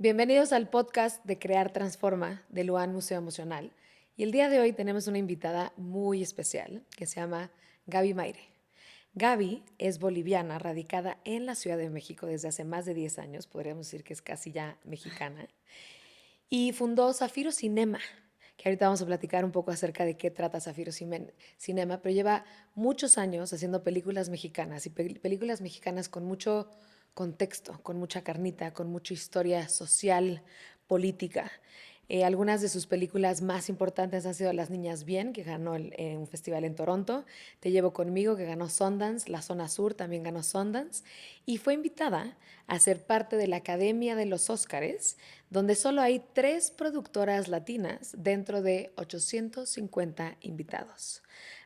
Bienvenidos al podcast de Crear Transforma de Luan Museo Emocional. Y el día de hoy tenemos una invitada muy especial que se llama Gaby Mayre. Gaby es boliviana, radicada en la Ciudad de México desde hace más de 10 años, podríamos decir que es casi ya mexicana, y fundó Zafiro Cinema, que ahorita vamos a platicar un poco acerca de qué trata Zafiro Cinema, pero lleva muchos años haciendo películas mexicanas y películas mexicanas con mucho contexto, con mucha carnita, con mucha historia social, política. Algunas de sus películas más importantes han sido Las Niñas Bien, que ganó un festival en Toronto, Te Llevo Conmigo, que ganó Sundance, La Zona Sur también ganó Sundance, y fue invitada a ser parte de la Academia de los Óscares, donde solo hay 3 productoras latinas dentro de 850 invitados.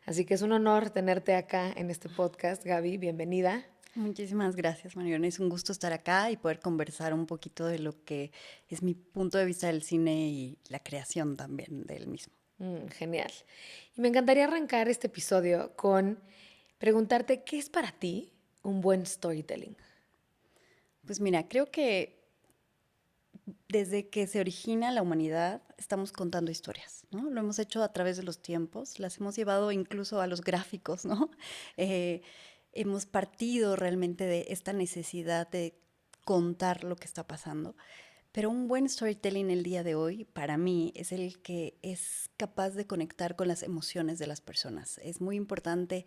Así que es un honor tenerte acá en este podcast, Gaby, bienvenida. Muchísimas gracias, Mariona. Es un gusto estar acá y poder conversar un poquito de lo que es mi punto de vista del cine y la creación también del mismo. Genial. Y me encantaría arrancar este episodio con preguntarte, ¿qué es para ti un buen storytelling? Pues mira, creo que desde que se origina la humanidad estamos contando historias, ¿no? Lo hemos hecho a través de los tiempos, las hemos llevado incluso a los gráficos, ¿no? Eh, Hemos partido realmente de esta necesidad de contar lo que está pasando. Pero un buen storytelling el día de hoy, para mí, es el que es capaz de conectar con las emociones de las personas. Es muy importante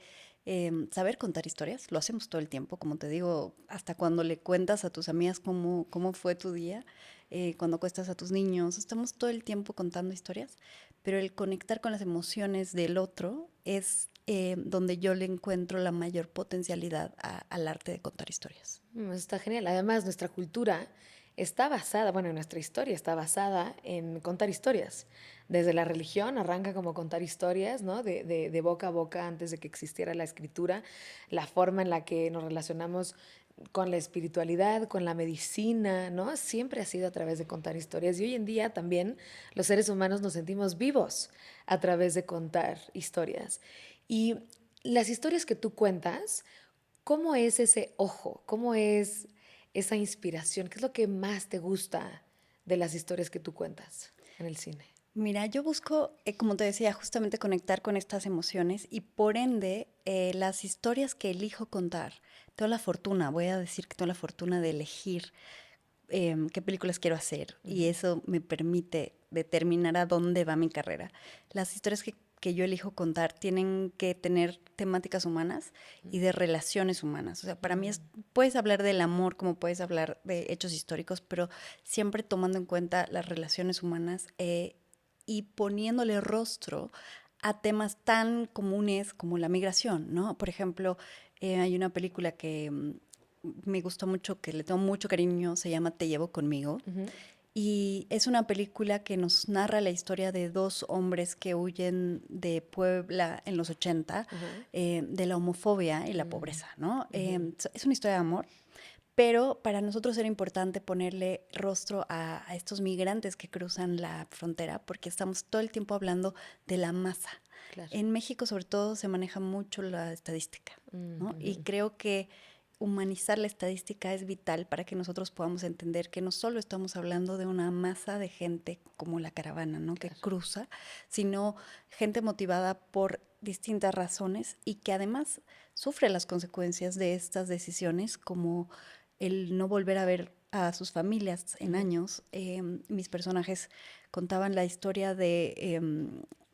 saber contar historias, lo hacemos todo el tiempo, como te digo, hasta cuando le cuentas a tus amigas cómo fue tu día, cuando cuestas a tus niños, estamos todo el tiempo contando historias, pero el conectar con las emociones del otro es donde yo le encuentro la mayor potencialidad al arte de contar historias. Está genial. Además, nuestra cultura está basada, bueno, nuestra historia está basada en contar historias. Desde la religión arranca como contar historias, ¿no? De boca a boca antes de que existiera la escritura, la forma en la que nos relacionamos con la espiritualidad, con la medicina, ¿no? Siempre ha sido a través de contar historias. Y hoy en día también los seres humanos nos sentimos vivos a través de contar historias. Y las historias que tú cuentas, ¿cómo es ese ojo? ¿Cómo es esa inspiración? ¿Qué es lo que más te gusta de las historias que tú cuentas en el cine? Mira, yo busco, como te decía, justamente conectar con estas emociones y por ende las historias que elijo contar, tengo la fortuna, voy a decir que tengo la fortuna de elegir qué películas quiero hacer y eso me permite determinar a dónde va mi carrera. Las historias que yo elijo contar tienen que tener temáticas humanas y de relaciones humanas. O sea, para mí puedes hablar del amor como puedes hablar de hechos históricos, pero siempre tomando en cuenta las relaciones humanas y poniéndole rostro a temas tan comunes como la migración, ¿no? Por ejemplo, hay una película que me gustó mucho, que le tengo mucho cariño, se llama Te Llevo Conmigo. Y es una película que nos narra la historia de 2 hombres que huyen de Puebla en los 80, de la homofobia y la pobreza, ¿no? Es una historia de amor, pero para nosotros era importante ponerle rostro a estos migrantes que cruzan la frontera porque estamos todo el tiempo hablando de la masa. Claro. En México sobre todo se maneja mucho la estadística, ¿no? Y creo que humanizar la estadística es vital para que nosotros podamos entender que no solo estamos hablando de una masa de gente como la caravana, ¿no? Que Claro. cruza, sino gente motivada por distintas razones y que además sufre las consecuencias de estas decisiones como el no volver a ver a sus familias en años. Mis personajes contaban la historia de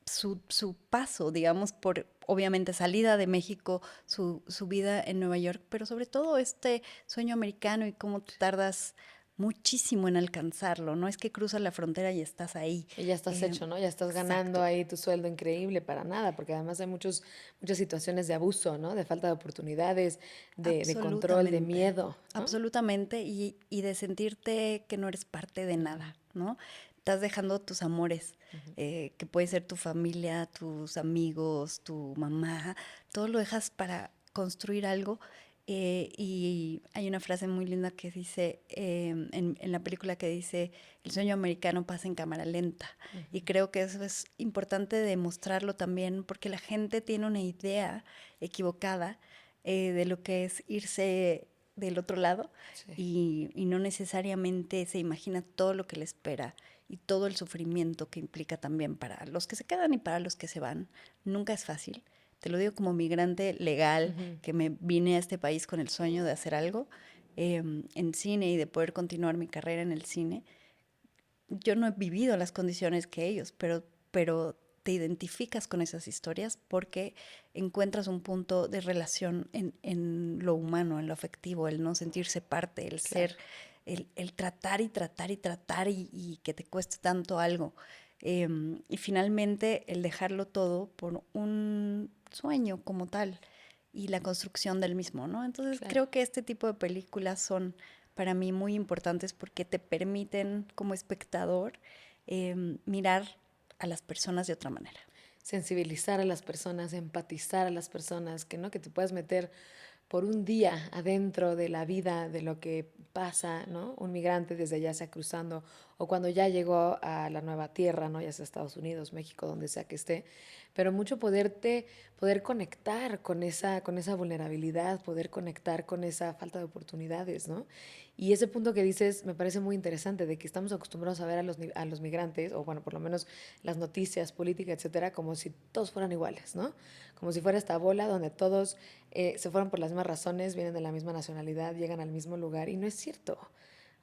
su paso, digamos, por obviamente salida de México, su vida en Nueva York, pero sobre todo este sueño americano y cómo tardas muchísimo en alcanzarlo. No es que cruzas la frontera y estás ahí. Y ya estás hecho, ¿no? Ya estás ganando Exacto. ahí tu sueldo increíble para nada, porque además hay muchas situaciones de abuso, ¿no? De falta de oportunidades, de control, de Absolutamente, miedo, ¿no? absolutamente, y de sentirte que no eres parte de nada, ¿no? Estás dejando tus amores, que puede ser tu familia, tus amigos, tu mamá, todo lo dejas para construir algo. Y hay una frase muy linda que dice, en la película que dice, el sueño americano pasa en cámara lenta. Y creo que eso es importante demostrarlo también porque la gente tiene una idea equivocada de lo que es irse del otro lado Sí. y no necesariamente se imagina todo lo que le espera y todo el sufrimiento que implica también para los que se quedan y para los que se van. Nunca es fácil. Te lo digo como migrante legal, Ujú. que me vine a este país con el sueño de hacer algo en cine y de poder continuar mi carrera en el cine. Yo no he vivido las condiciones que ellos, pero te identificas con esas historias porque encuentras un punto de relación en lo humano, en lo afectivo, el no sentirse parte, el Claro. ser, el tratar y tratar y tratar y que te cueste tanto algo. Y finalmente el dejarlo todo por un sueño como tal y la construcción del mismo, ¿no? Entonces Claro. creo que este tipo de películas son para mí muy importantes porque te permiten como espectador mirar a las personas de otra manera. Sensibilizar a las personas, empatizar a las personas, que no, que te puedas meter por un día adentro de la vida, de lo que pasa, ¿no? Un migrante desde allá sea cruzando o cuando ya llegó a la nueva tierra, ¿no? Ya sea Estados Unidos, México, donde sea que esté, pero mucho poder conectar con esa vulnerabilidad, poder conectar con esa falta de oportunidades, ¿no? Y ese punto que dices me parece muy interesante, de que estamos acostumbrados a ver a los migrantes, o bueno, por lo menos las noticias, política, etcétera, como si todos fueran iguales, ¿no? Como si fuera esta bola donde todos se fueron por las mismas razones, vienen de la misma nacionalidad, llegan al mismo lugar, y no es cierto.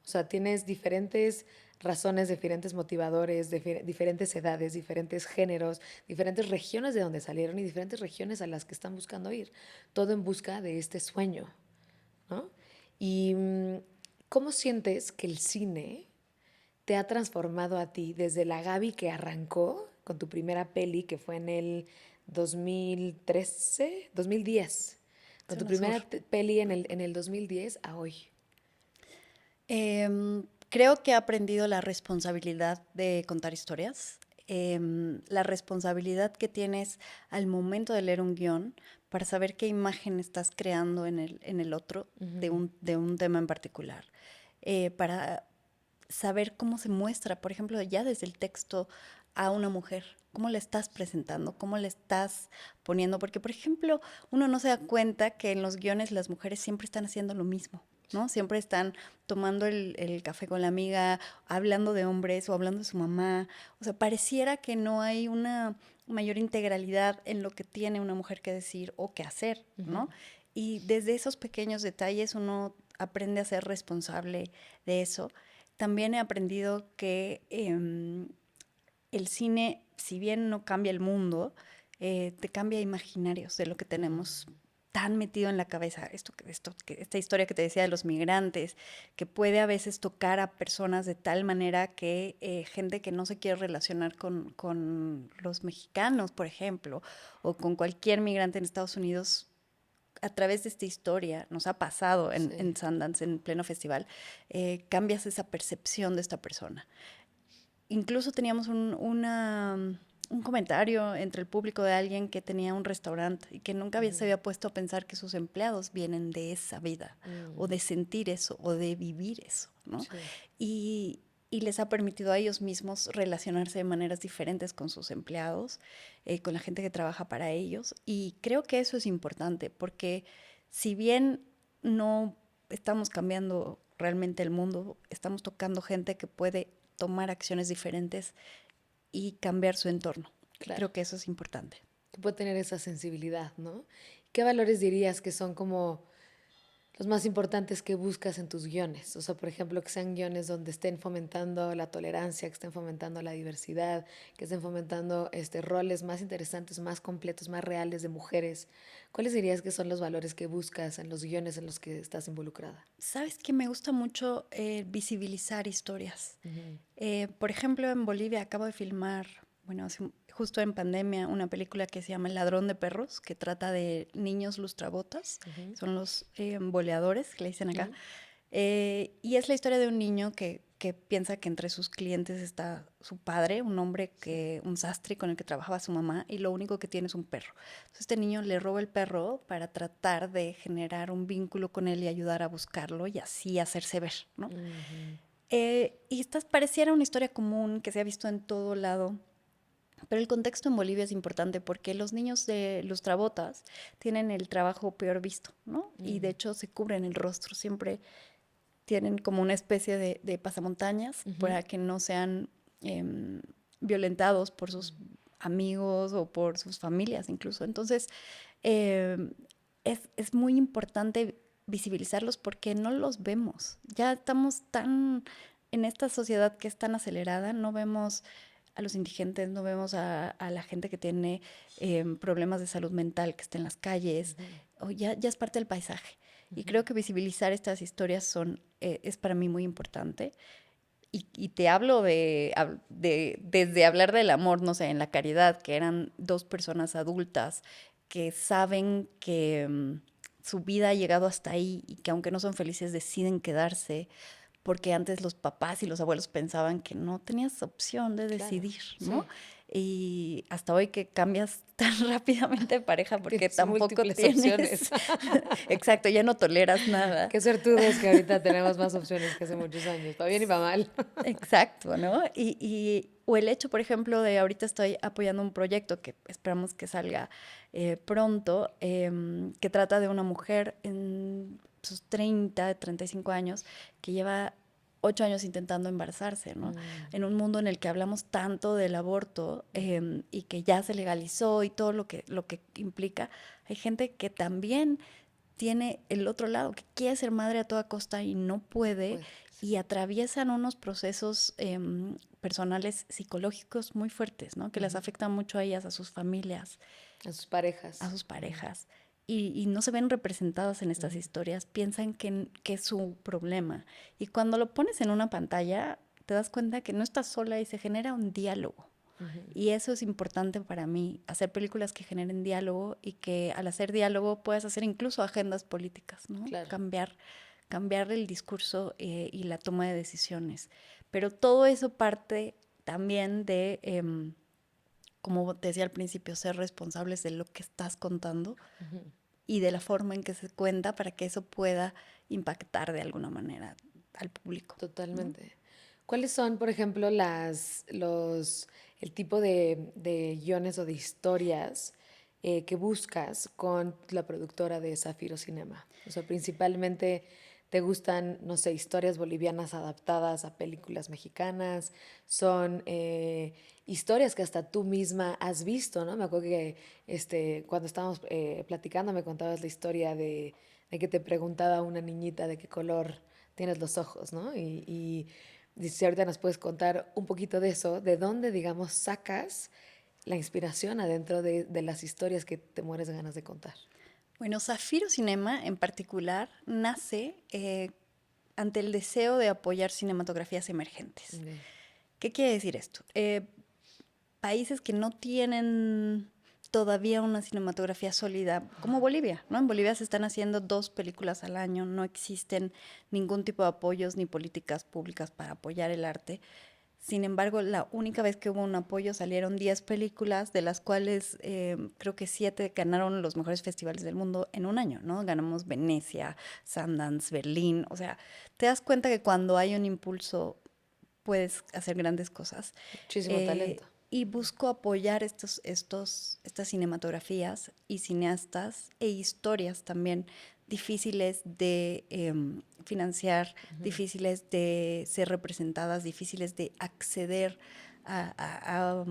O sea, tienes diferentes razones, diferentes motivadores, diferentes edades, diferentes géneros, diferentes regiones de donde salieron y diferentes regiones a las que están buscando ir. Todo en busca de este sueño, ¿no? Y ¿cómo sientes que el cine te ha transformado a ti desde la Gaby que arrancó con tu primera peli, que fue en el 2013, 2010, con tu Zona primera Sur. peli en el 2010 a hoy? Creo que he aprendido la responsabilidad de contar historias, la responsabilidad que tienes al momento de leer un guión para saber qué imagen estás creando en el otro Ujú. de un tema en particular, para saber cómo se muestra, por ejemplo, ya desde el texto a una mujer, cómo le estás presentando, cómo le estás poniendo, porque, por ejemplo, uno no se da cuenta que en los guiones las mujeres siempre están haciendo lo mismo. ¿No? Siempre están tomando el café con la amiga, hablando de hombres o hablando de su mamá. O sea, pareciera que no hay una mayor integralidad en lo que tiene una mujer que decir o que hacer, Ujú. ¿no? Y desde esos pequeños detalles uno aprende a ser responsable de eso. También he aprendido que el cine, si bien no cambia el mundo, te cambia imaginarios de lo que tenemos tan metido en la cabeza. Esta historia que te decía de los migrantes, que puede a veces tocar a personas de tal manera que gente que no se quiere relacionar con los mexicanos, por ejemplo, o con cualquier migrante en Estados Unidos, a través de esta historia, nos ha pasado Sí. en Sundance, en pleno festival, cambias esa percepción de esta persona. Incluso teníamos un comentario entre el público de alguien que tenía un restaurante y que nunca se Ujú. había puesto a pensar que sus empleados vienen de esa vida o de sentir eso o de vivir eso, ¿no? Sí. Y, y les ha permitido a ellos mismos relacionarse de maneras diferentes con sus empleados, con la gente que trabaja para ellos. Y creo que eso es importante porque si bien no estamos cambiando realmente el mundo, estamos tocando gente que puede tomar acciones diferentes y cambiar su entorno. Claro. Creo que eso es importante. Que puede tener esa sensibilidad, ¿no? ¿Qué valores dirías que son como los más importantes que buscas en tus guiones? O sea, por ejemplo, que sean guiones donde estén fomentando la tolerancia, que estén fomentando la diversidad, que estén fomentando roles más interesantes, más completos, más reales de mujeres. ¿Cuáles dirías que son los valores que buscas en los guiones en los que estás involucrada? Sabes que me gusta mucho visibilizar historias. Ujú. Por ejemplo, en Bolivia acabo de filmar, bueno, justo en pandemia, una película que se llama El ladrón de perros, que trata de niños lustrabotas, Ujú. son los boleadores que le dicen acá. Ujú. Y es la historia de un niño que piensa que entre sus clientes está su padre, un hombre Sí. un sastre con el que trabajaba su mamá, y lo único que tiene es un perro. Entonces este niño le roba el perro para tratar de generar un vínculo con él y ayudar a buscarlo y así hacerse ver, ¿no? Ujú. Y esta pareciera una historia común que se ha visto en todo lado, Pero el contexto en Bolivia es importante porque los niños de lustrabotas tienen el trabajo peor visto, ¿no? Y de hecho se cubren el rostro, siempre tienen como una especie de pasamontañas para que no sean violentados por sus amigos o por sus familias incluso. Entonces, eh, es muy importante visibilizarlos porque no los vemos. Ya estamos tan en esta sociedad que es tan acelerada, no vemos a los indigentes, no vemos a la gente que tiene problemas de salud mental, que está en las calles, o ya es parte del paisaje. Y creo que visibilizar estas historias es para mí muy importante. Y te hablo desde hablar del amor, no sé, en la caridad, que eran dos personas adultas que saben que su vida ha llegado hasta ahí y que aunque no son felices deciden quedarse porque antes los papás y los abuelos pensaban que no tenías opción de Claro, decidir, ¿no? sí. Y hasta hoy que cambias tan rápidamente de pareja porque Tienes tampoco múltiples tienes, opciones. exacto, ya no toleras nada. Qué suertudos que ahorita tenemos más opciones que hace muchos años, para bien y para mal. Exacto, ¿no? O el hecho, por ejemplo, de ahorita estoy apoyando un proyecto que esperamos que salga pronto, que trata de una mujer en sus 35 años, que lleva 8 años intentando embarazarse, ¿no? En un mundo en el que hablamos tanto del aborto y que ya se legalizó y todo lo que implica, hay gente que también tiene el otro lado, que quiere ser madre a toda costa y no puede, Pues, y atraviesan unos procesos personales psicológicos muy fuertes, ¿no? Que les afectan mucho a ellas, a sus familias, a sus parejas. a sus parejas. Y no se ven representadas en estas historias, piensan que es su problema. Y cuando lo pones en una pantalla, te das cuenta que no estás sola y se genera un diálogo. Y eso es importante para mí, hacer películas que generen diálogo y que al hacer diálogo puedas hacer incluso agendas políticas, ¿no? Claro. Cambiar el discurso y la toma de decisiones. Pero todo eso parte también de, como te decía al principio, ser responsables de lo que estás contando y de la forma en que se cuenta para que eso pueda impactar de alguna manera al público, ¿no? Totalmente. ¿Cuáles son, por ejemplo, el tipo de guiones o de historias que buscas con la productora de Zafiro Cinema? O sea, principalmente te gustan, no sé, historias bolivianas adaptadas a películas mexicanas, son historias que hasta tú misma has visto, ¿no? Me acuerdo que cuando estábamos platicando me contabas la historia de que te preguntaba una niñita de qué color tienes los ojos, ¿no? Y si ahorita nos puedes contar un poquito de eso, de dónde, digamos, sacas la inspiración adentro de las historias que te mueres de ganas de contar. Bueno, Zafiro Cinema en particular nace ante el deseo de apoyar cinematografías emergentes. Ok. ¿Qué quiere decir esto? Países que no tienen todavía una cinematografía sólida, como Bolivia, ¿no? En Bolivia se están haciendo 2 películas al año, no existen ningún tipo de apoyos ni políticas públicas para apoyar el arte. Sin embargo, la única vez que hubo un apoyo salieron 10 películas, de las cuales creo que 7 ganaron los mejores festivales del mundo en un año, ¿no? Ganamos Venecia, Sundance, Berlín. O sea, te das cuenta que cuando hay un impulso puedes hacer grandes cosas. Muchísimo talento. Y busco apoyar estas cinematografías y cineastas e historias también difíciles de financiar, difíciles de ser representadas, difíciles de acceder a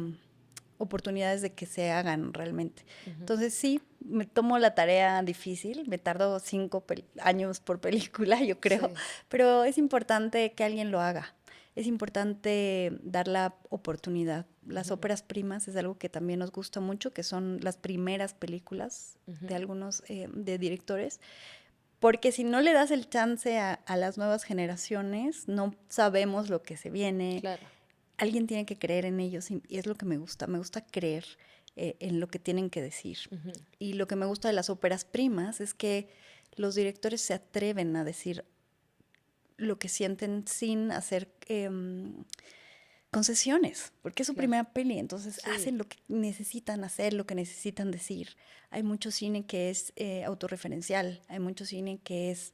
oportunidades de que se hagan realmente. Entonces sí, me tomo la tarea difícil, me tardo 5 años por película, yo creo, Sí. pero es importante que alguien lo haga. Es importante dar la oportunidad. Las óperas primas es algo que también nos gusta mucho, que son las primeras películas de algunos de directores, porque si no le das el chance a las nuevas generaciones, no sabemos lo que se viene. Claro. Alguien tiene que creer en ellos y es lo que me gusta creer en lo que tienen que decir. Y lo que me gusta de las óperas primas es que los directores se atreven a decir lo que sienten sin hacer concesiones, porque es su Claro. primera peli, entonces Sí. hacen lo que necesitan hacer, lo que necesitan decir. Hay mucho cine que es autorreferencial, hay mucho cine que es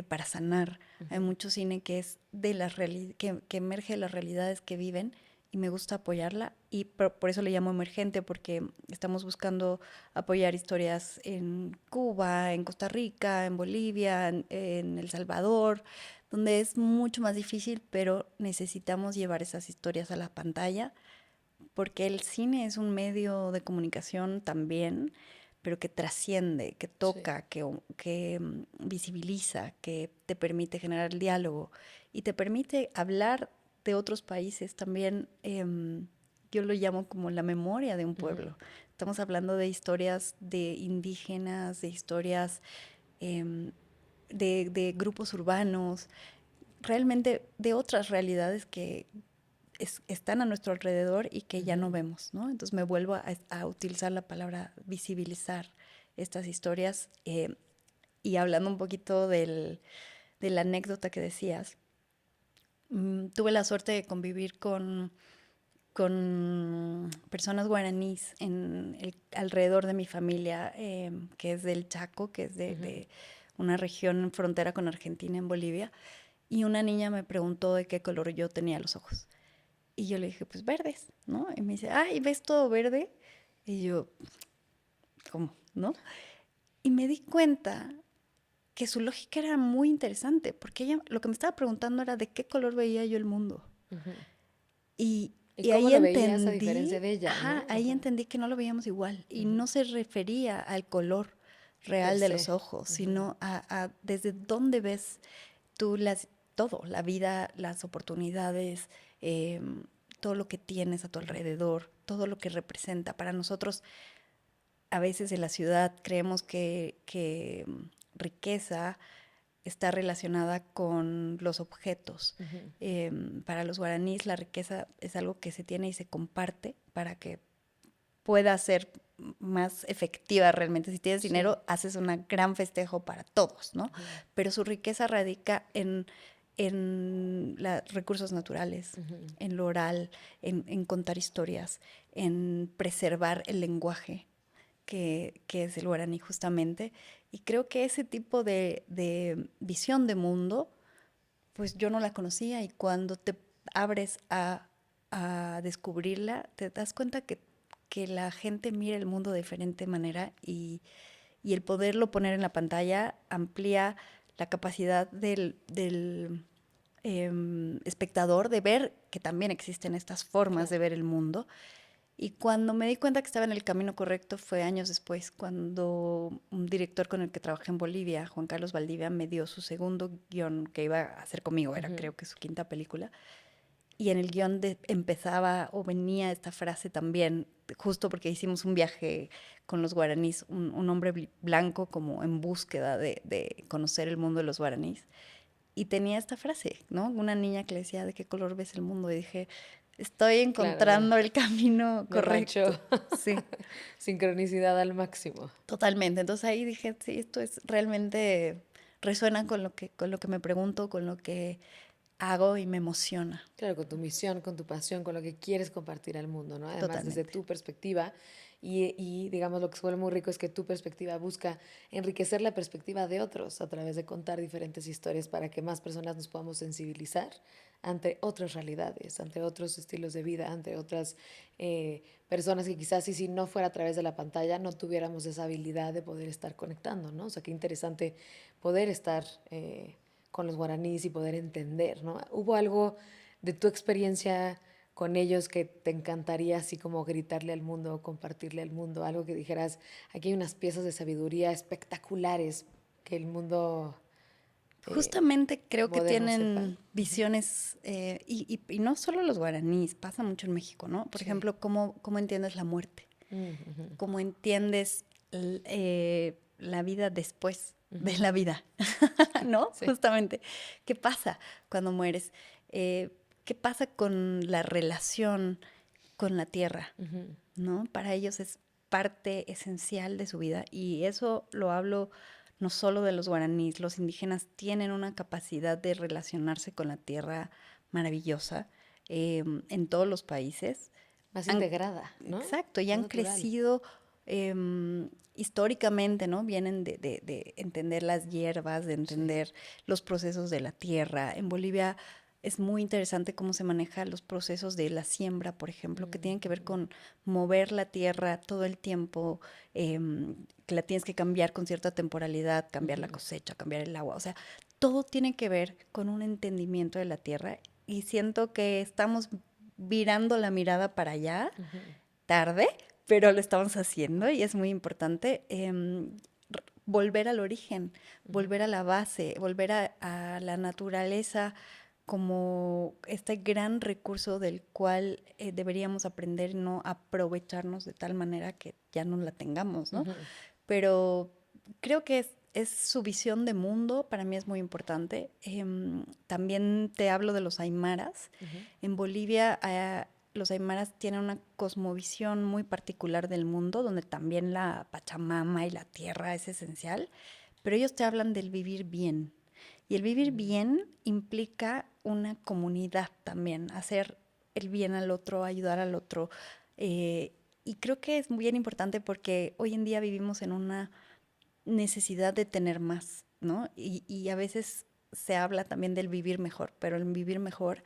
para sanar, hay mucho cine que es de que emerge de las realidades que viven y me gusta apoyarla y por eso le llamo emergente, porque estamos buscando apoyar historias en Cuba, en Costa Rica, en Bolivia, en El Salvador, donde es mucho más difícil, pero necesitamos llevar esas historias a la pantalla, porque el cine es un medio de comunicación también, pero que trasciende, que Sí. toca, que visibiliza, que te permite generar el diálogo y te permite hablar de otros países también. Yo lo llamo como la memoria de un Ujú. pueblo. Estamos hablando de historias de indígenas, de historias em, de grupos urbanos, realmente de otras realidades que están a nuestro alrededor y que ya no Ujú. vemos, ¿no? Entonces me vuelvo a utilizar la palabra visibilizar estas historias y hablando un poquito de la anécdota que decías, tuve la suerte de convivir con personas guaraníes alrededor de mi familia, que es del Chaco, que es Ujú. de una región en frontera con Argentina, en Bolivia, y una niña me preguntó de qué color yo tenía los ojos. Y yo le dije, pues verdes, ¿no? Y me dice, ay, ¿ves todo verde? Y yo, ¿cómo? ¿No? Y me di cuenta que su lógica era muy interesante, porque ella lo que me estaba preguntando era de qué color veía yo el mundo. Ujú. Y, ¿Y y cómo ahí lo veías a diferencia entendí, de ella, ajá, no? ahí Ajá. entendí que no lo veíamos igual. Y Ujú. no se refería al color Per real de se. los ojos, Ujú. sino a desde dónde ves tú todo, la vida, las oportunidades, eh, todo lo que tienes a tu alrededor, todo lo que representa. Para nosotros, a veces en la ciudad creemos que riqueza está relacionada con los objetos. Ujú. Para los guaraníes la riqueza es algo que se tiene y se comparte para que pueda ser más efectiva realmente. Si tienes Sí. dinero, haces un gran festejo para todos, ¿no? Ujú. Pero su riqueza radica en los recursos naturales, Ujú. en lo oral, en contar historias, en preservar el lenguaje, que es el guaraní justamente. Y creo que ese tipo de visión de mundo, pues yo no la conocía y cuando te abres a descubrirla, te das cuenta que la gente mira el mundo de diferente manera y el poderlo poner en la pantalla amplía la capacidad del espectador de ver que también existen estas formas de Claro. ver el mundo. Y cuando me di cuenta que estaba en el camino correcto fue años después, cuando un director con el que trabajé en Bolivia, Juan Carlos Valdivia, me dio su segundo guión que iba a hacer conmigo, era Ujú. creo que su quinta película, y en el guión empezaba o venía esta frase también, justo porque hicimos un viaje con los guaraníes, un hombre blanco como en búsqueda de conocer el mundo de los guaraníes, y tenía esta frase, ¿no? Una niña que le decía, ¿de qué color ves el mundo? Y dije, estoy Claro, me, encontrando el camino me correcto. machó. Sí, Sincronicidad al máximo. totalmente. Entonces ahí dije, sí, esto es realmente resuena con lo que me pregunto, con lo que hago y me emociona. Claro, con tu misión, con tu pasión, con lo que quieres compartir al mundo, ¿no? Además, desde Totalmente, tu perspectiva. Y digamos, lo que se vuelve muy rico es que tu perspectiva busca enriquecer la perspectiva de otros a través de contar diferentes historias para que más personas nos podamos sensibilizar ante otras realidades, ante otros estilos de vida, ante otras personas que quizás y si no fuera a través de la pantalla no tuviéramos esa habilidad de poder estar conectando, ¿no? O sea, qué interesante poder estar con los guaraníes y poder entender, ¿no? ¿Hubo algo de tu experiencia con ellos que te encantaría así como gritarle al mundo, compartirle al mundo, algo que dijeras, aquí hay unas piezas de sabiduría espectaculares que el mundo justamente creo que moderno sepa? tienen Ujú. visiones, y no solo los guaraníes, pasa mucho en México, ¿no? Por Sí. ejemplo, cómo entiendes la muerte, Ujú. cómo entiendes la vida después de Ujú. la vida, ¿no? Sí. Justamente, ¿qué pasa cuando mueres? Eh, ¿Qué pasa con la relación con la tierra? Ujú. ¿No? Para ellos es parte esencial de su vida y eso lo hablo no solo de los guaraníes, los indígenas tienen una capacidad de relacionarse con la tierra maravillosa en todos los países. Más Han, integrada, ¿no? exacto, y Más han natural. crecido históricamente, ¿no? Vienen de entender las hierbas, de Sí. entender los procesos de la tierra. En Bolivia Es muy interesante cómo se manejan los procesos de la siembra, por ejemplo, que tienen que ver con mover la tierra todo el tiempo, que la tienes que cambiar con cierta temporalidad, cambiar la cosecha, cambiar el agua. O sea, todo tiene que ver con un entendimiento de la tierra y siento que estamos virando la mirada para allá tarde, pero lo estamos haciendo y es muy importante. Volver al origen, volver a la base, volver a la naturaleza como este gran recurso del cual deberíamos aprender, no aprovecharnos de tal manera que ya no la tengamos, ¿no? Pero creo que es su visión de mundo, para mí es muy importante. También te hablo de los aymaras. En Bolivia, los aymaras tienen una cosmovisión muy particular del mundo, donde también la Pachamama y la tierra es esencial, pero ellos te hablan del vivir bien. Y el vivir bien implica una comunidad también, hacer el bien al otro, ayudar al otro. eh, y creo que es bien importante porque hoy en día vivimos en una necesidad de tener más, ¿no? Y a veces se habla también del vivir mejor, pero el vivir mejor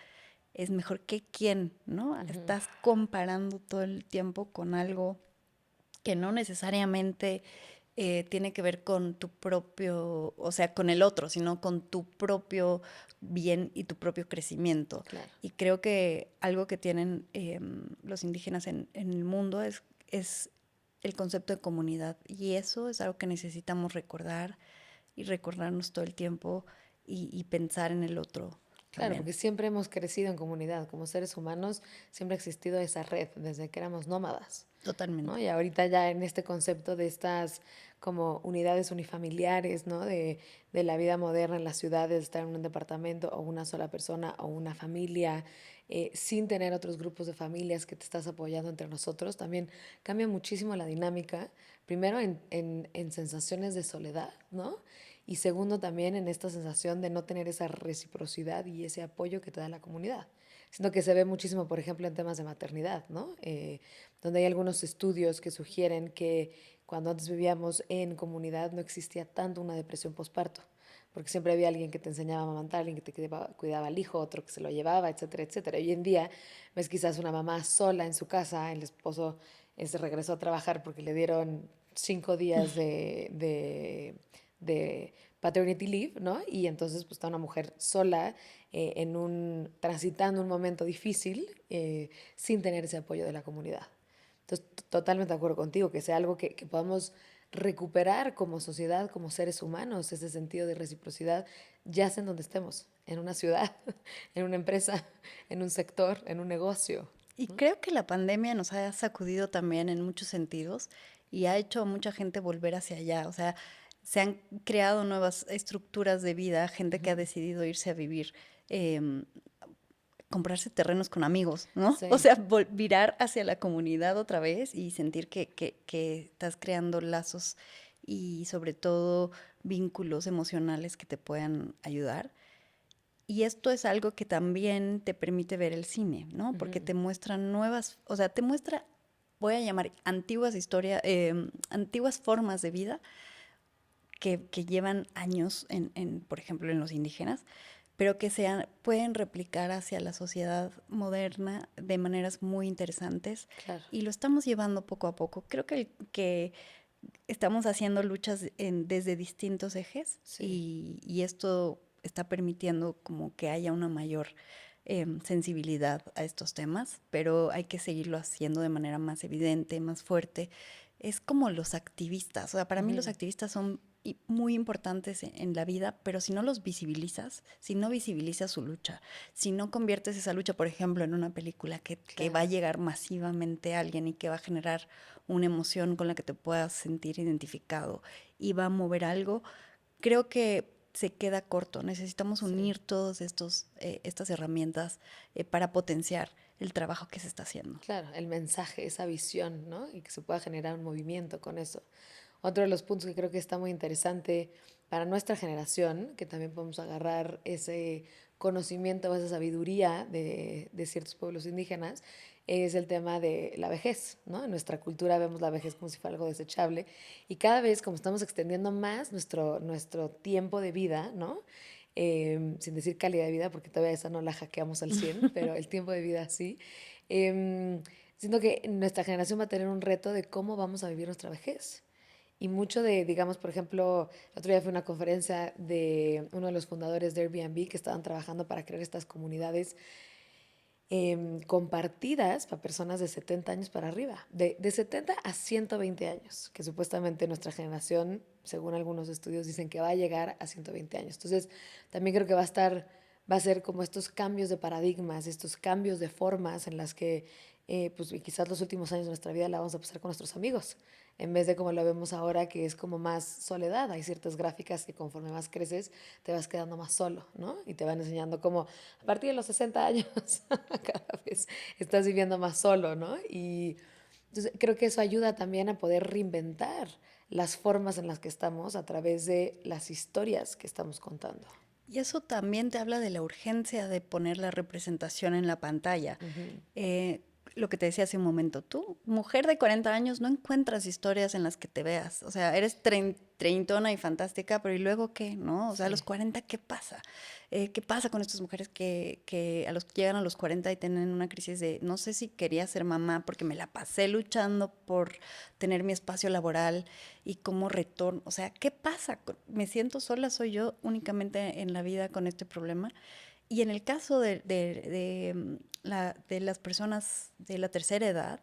es mejor que quién, ¿no? Estás comparando todo el tiempo con algo que no necesariamente tiene que ver con tu propio, o sea, con el otro, sino con tu propio bien y tu propio crecimiento. Claro. Y creo que algo que tienen los indígenas en el mundo es el concepto de comunidad. Y eso es algo que necesitamos recordar y recordarnos todo el tiempo y pensar en el otro Claro, también. porque siempre hemos crecido en comunidad, como seres humanos, siempre ha existido esa red desde que éramos nómadas, ¿no? Totalmente. Y ahorita ya en este concepto de estas como unidades unifamiliares, ¿no? De la vida moderna en las ciudades, estar en un departamento o una sola persona o una familia, sin tener otros grupos de familias que te estás apoyando entre nosotros, también cambia muchísimo la dinámica, primero en sensaciones de soledad, ¿no? Y segundo, también en esta sensación de no tener esa reciprocidad y ese apoyo que te da la comunidad. Siento que se ve muchísimo, por ejemplo, en temas de maternidad, ¿no? Donde hay algunos estudios que sugieren que cuando antes vivíamos en comunidad no existía tanto una depresión postparto, porque siempre había alguien que te enseñaba a amamantar, alguien que te cuidaba al hijo, otro que se lo llevaba, etcétera, etcétera. Hoy en día ves quizás una mamá sola en su casa, el esposo se regresó a trabajar porque le dieron 5 días de paternity leave, ¿no? Y entonces pues está una mujer sola transitando un momento difícil sin tener ese apoyo de la comunidad. Entonces, totalmente de acuerdo contigo, que sea algo que podamos recuperar como sociedad, como seres humanos, ese sentido de reciprocidad, ya sea en donde estemos, en una ciudad, en una empresa, en un sector, en un negocio. Y creo que la pandemia nos ha sacudido también en muchos sentidos y ha hecho a mucha gente volver hacia allá. O sea, se han creado nuevas estructuras de vida, gente que ha decidido irse a vivir, em, comprarse terrenos con amigos, ¿no? O Sí, sea, virar hacia la comunidad otra vez y sentir que estás creando lazos y sobre todo vínculos emocionales que te puedan ayudar. Y esto es algo que también te permite ver el cine, ¿no? Porque te muestra nuevas, o sea, te muestra, voy a llamar antiguas historias, antiguas formas de vida que llevan años por ejemplo, en los indígenas, pero que pueden replicar hacia la sociedad moderna de maneras muy interesantes. claro. Y lo estamos llevando poco a poco. Creo que estamos haciendo luchas desde distintos ejes Sí. y esto está permitiendo como que haya una mayor sensibilidad a estos temas, pero hay que seguirlo haciendo de manera más evidente, más fuerte. Es como los activistas, o sea, para mí los activistas son muy importantes en la vida, pero si no los visibilizas, si no visibilizas su lucha, si no conviertes esa lucha, por ejemplo, en una película que va a Claro. llegar masivamente a alguien y que va a generar una emoción con la que te puedas sentir identificado y va a mover algo, creo que se queda corto. Necesitamos Sí. unir todas estas herramientas para potenciar el trabajo que se está haciendo. Claro, el mensaje, esa visión, ¿no? Y que se pueda generar un movimiento con eso. Otro de los puntos que creo que está muy interesante para nuestra generación, que también podemos agarrar ese conocimiento o esa sabiduría de ciertos pueblos indígenas, es el tema de la vejez, ¿no? En nuestra cultura vemos la vejez como si fuera algo desechable y cada vez como estamos extendiendo más nuestro tiempo de vida, ¿no? sin decir calidad de vida, porque todavía esa no la hackeamos al 100, pero el tiempo de vida sí. Siento que nuestra generación va a tener un reto de cómo vamos a vivir nuestra vejez. Y mucho de, digamos, por ejemplo, el otro día fue una conferencia de uno de los fundadores de Airbnb que estaban trabajando para crear estas comunidades compartidas para personas de 70 años para arriba, de 70 a 120 años, que supuestamente nuestra generación, según algunos estudios, dicen que va a llegar a 120 años. Entonces, también creo que va a ser como estos cambios de paradigmas, estos cambios de formas en las que, pues, y quizás los últimos años de nuestra vida la vamos a pasar con nuestros amigos, en vez de como lo vemos ahora, que es como más soledad. Hay ciertas gráficas que conforme más creces te vas quedando más solo, ¿no? Y te van enseñando cómo a partir de los 60 años cada vez estás viviendo más solo, ¿no? Y entonces creo que eso ayuda también a poder reinventar las formas en las que estamos a través de las historias que estamos contando. Y eso también te habla de la urgencia de poner la representación en la pantalla. Ujú. Lo que te decía hace un momento, tú, mujer de 40 años, no encuentras historias en las que te veas. O sea, eres treintona y fantástica, pero ¿y luego qué? ¿No? O sea, a los Sí. 40, ¿qué pasa? ¿Qué pasa con estas mujeres que llegan a los 40 y tienen una crisis de no sé si quería ser mamá porque me la pasé luchando por tener mi espacio laboral y cómo retorno? O sea, ¿qué pasa? ¿Me siento sola? ¿Soy yo únicamente en la vida con este problema? Y en el caso de las personas de la tercera edad,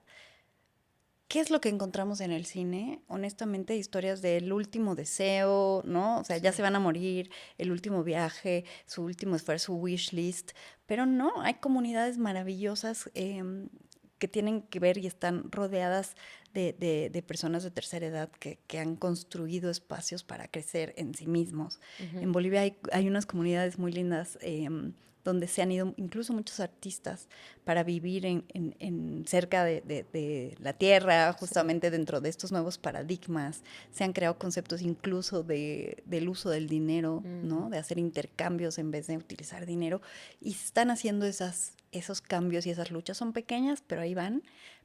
¿qué es lo que encontramos en el cine? Honestamente, historias del último deseo, ¿no? O sea, ya Sí. se van a morir, el último viaje, su último esfuerzo, su wish list. Pero no, hay comunidades maravillosas que tienen que ver y están rodeadas de personas de tercera edad que han construido espacios para crecer en sí mismos. En Ujú. Bolivia hay unas comunidades muy lindas donde se han ido incluso muchos artistas para vivir cerca de la tierra, Sí. justamente dentro de estos nuevos paradigmas. Se han creado conceptos incluso del uso del dinero, Mm. ¿no? De hacer intercambios en vez de utilizar dinero. Y se están haciendo esos cambios y esas luchas. Son pequeñas, pero ahí van.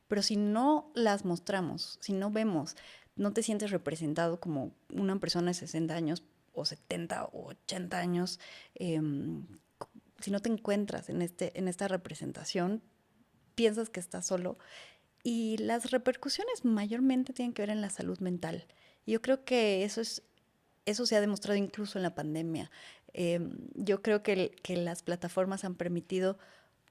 Pero si no las mostramos, si no vemos, no te sientes representado como una persona de 60 años o 70 o 80 años, eh, si no te encuentras en esta representación, piensas que estás solo y las repercusiones mayormente tienen que ver en la salud mental. Y yo creo que eso se ha demostrado incluso en la pandemia. Yo creo que las plataformas han permitido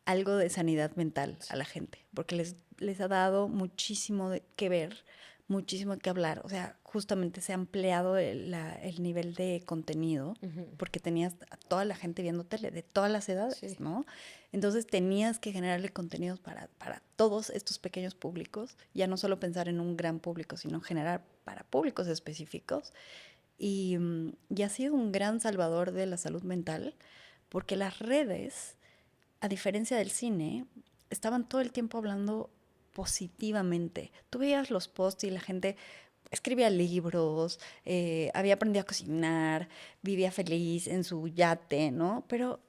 algo de sanidad mental a Sí. la gente, porque les ha dado muchísimo que ver, muchísimo que hablar. O sea, justamente se ha ampliado el nivel de contenido, Ujú. porque tenías a toda la gente viendo tele, de todas las edades, Sí. ¿no? Entonces tenías que generarle contenidos para todos estos pequeños públicos, ya no solo pensar en un gran público, sino generar para públicos específicos. Y ha sido un gran salvador de la salud mental, porque las redes, a diferencia del cine, estaban todo el tiempo hablando positivamente. Tú veías los posts y la gente escribía libros, había aprendido a cocinar, vivía feliz en su yate, ¿no? Pero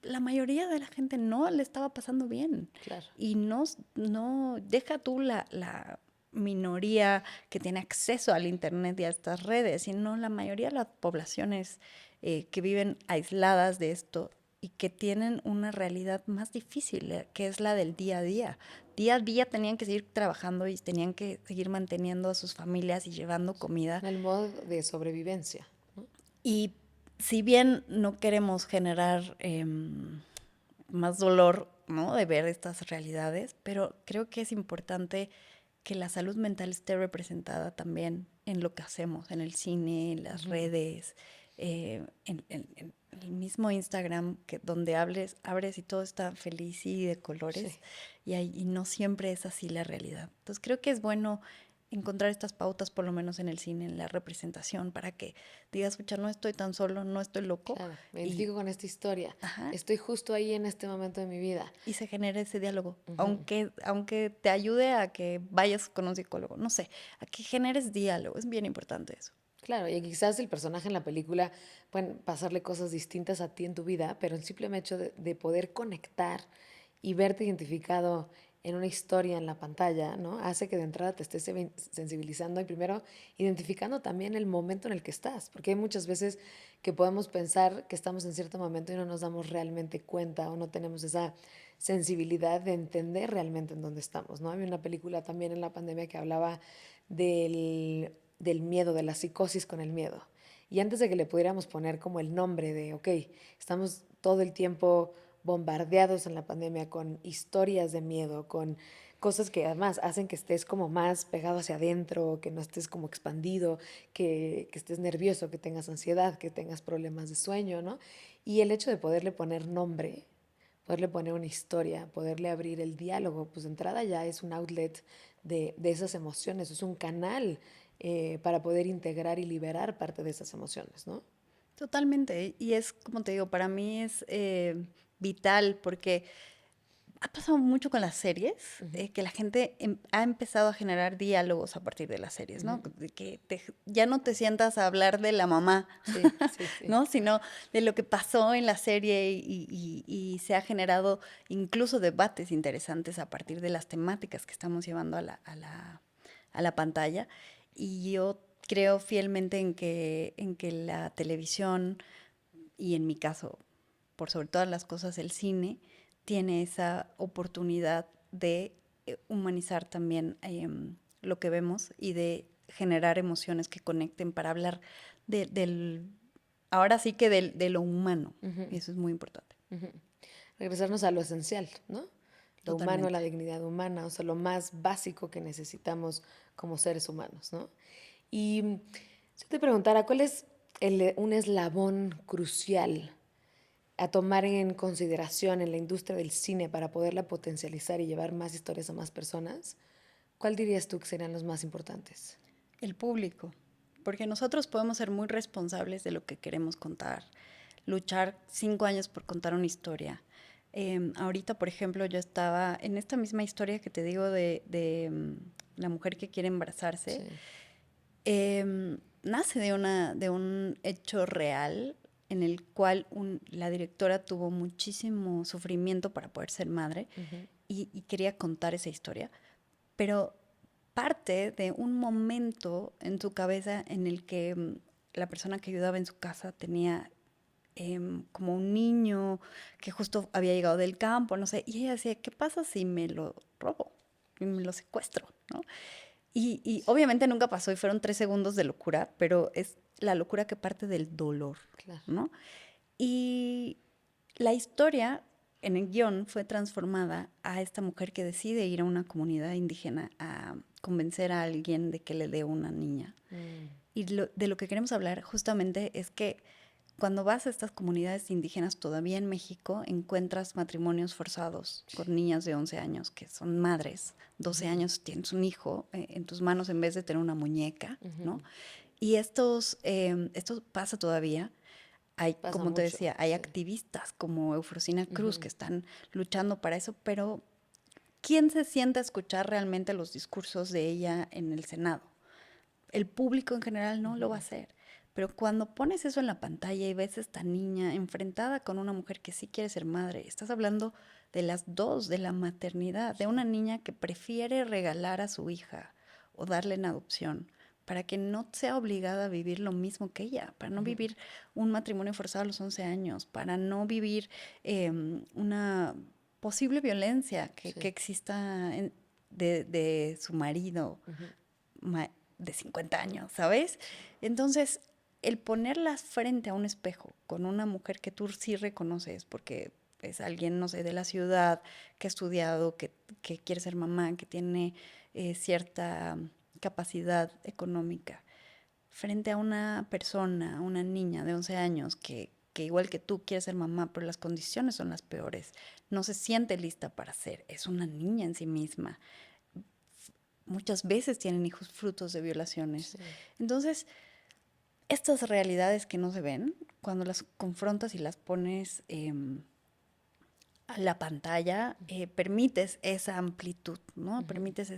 la mayoría de la gente no le estaba pasando bien. Claro. Y no deja tú la minoría que tiene acceso al Internet y a estas redes, sino la mayoría de las poblaciones que viven aisladas de esto y que tienen una realidad más difícil, que es la del día a día. Día a día tenían que seguir trabajando y tenían que seguir manteniendo a sus familias y llevando comida. El modo de sobrevivencia, ¿no? Y si bien no queremos generar más dolor, ¿no? De ver estas realidades, pero creo que es importante que la salud mental esté representada también en lo que hacemos, en el cine, en las Ujú. redes, en el mismo Instagram, donde abres y todo está feliz y de colores, Sí. y no siempre es así la realidad. Entonces creo que es bueno encontrar estas pautas, por lo menos en el cine, en la representación, para que digas, escucha, no estoy tan solo, no estoy loco, Claro, me y, identifico con esta historia. ajá, Estoy justo ahí en este momento de mi vida. y se genera ese diálogo, Ujú. aunque te ayude a que vayas con un psicólogo, no sé, a que generes diálogo, es bien importante eso. Claro, y quizás el personaje en la película pueden pasarle cosas distintas a ti en tu vida, pero el simple hecho de poder conectar y verte identificado en una historia en la pantalla, ¿no? Hace que de entrada te estés sensibilizando y primero identificando también el momento en el que estás, porque hay muchas veces que podemos pensar que estamos en cierto momento y no nos damos realmente cuenta o no tenemos esa sensibilidad de entender realmente en dónde estamos, ¿no? Había una película también en la pandemia que hablaba del miedo, de la psicosis con el miedo. Y antes de que le pudiéramos poner como el nombre de, ok, estamos todo el tiempo bombardeados en la pandemia con historias de miedo, con cosas que además hacen que estés como más pegado hacia adentro, que no estés como expandido, que estés nervioso, que tengas ansiedad, que tengas problemas de sueño, ¿no? Y el hecho de poderle poner nombre, poderle poner una historia, poderle abrir el diálogo, pues de entrada ya es un outlet de esas emociones, es un canal para poder integrar y liberar parte de esas emociones, ¿no? Totalmente. Y es, como te digo, para mí es vital porque ha pasado mucho con las series, Ujú, que la gente ha empezado a generar diálogos a partir de las series, ¿no? ujú. De que ya no te sientas a hablar de la mamá, Sí, sí, sí. ¿no? Sino de lo que pasó en la serie y se ha generado incluso debates interesantes a partir de las temáticas que estamos llevando a la pantalla. Y yo creo fielmente en que la televisión y en mi caso, por sobre todas las cosas, el cine tiene esa oportunidad de humanizar también lo que vemos y de generar emociones que conecten para hablar del, ahora sí que de lo humano. Ujú, Y eso es muy importante. ujú. Regresarnos a lo esencial, ¿no? Lo humano, la Totalmente. dignidad humana, o sea, lo más básico que necesitamos como seres humanos, ¿no? Y si te preguntara, ¿cuál es un eslabón crucial a tomar en consideración en la industria del cine para poderla potencializar y llevar más historias a más personas? ¿Cuál dirías tú que serían los más importantes? El público. Porque nosotros podemos ser muy responsables de lo que queremos contar, luchar 5 años por contar una historia. Ahorita, por ejemplo, yo estaba en esta misma historia que te digo de la mujer que quiere embarazarse. Sí. Nace de un hecho real en el cual la directora tuvo muchísimo sufrimiento para poder ser madre Ujú, y quería contar esa historia, pero parte de un momento en su cabeza en el que la persona que ayudaba en su casa tenía como un niño que justo había llegado del campo, no sé, y ella decía, ¿qué pasa si me lo robo y me lo secuestro? ¿No? Y obviamente nunca pasó y fueron 3 segundos de locura, pero es la locura que parte del dolor, claro. ¿no? Y la historia en el guión fue transformada a esta mujer que decide ir a una comunidad indígena a convencer a alguien de que le dé una niña. Mm, Y de lo que queremos hablar justamente es que cuando vas a estas comunidades indígenas, todavía en México, encuentras matrimonios forzados con niñas de 11 años que son madres, 12 ujú, años tienes un hijo en tus manos en vez de tener una muñeca, ujú. ¿no? Y esto pasa todavía. Hay, Pasa como te mucho, decía, hay sí. activistas como Eufrosina Cruz Ujú, que están luchando para eso, pero ¿quién se sienta a escuchar realmente los discursos de ella en el Senado? El público en general no lo va a ujú. hacer. Pero cuando pones eso en la pantalla y ves a esta niña enfrentada con una mujer que sí quiere ser madre, estás hablando de las dos, de la maternidad, de una niña que prefiere regalar a su hija o darle en adopción para que no sea obligada a vivir lo mismo que ella, para no Ujú, vivir un matrimonio forzado a los 11 años, para no vivir una posible violencia sí. que exista de su marido Ujú, de 50 años, ¿sabes? Entonces, el ponerlas frente a un espejo con una mujer que tú sí reconoces, porque es alguien, no sé, de la ciudad, que ha estudiado, que quiere ser mamá, que tiene cierta capacidad económica, frente a una persona, una niña de 11 años que igual que tú quiere ser mamá, pero las condiciones son las peores, no se siente lista para ser, es una niña en sí misma, muchas veces tienen hijos frutos de violaciones. sí. Entonces, estas realidades que no se ven, cuando las confrontas y las pones a la pantalla, permites esa amplitud, ¿no? Ujú, Permites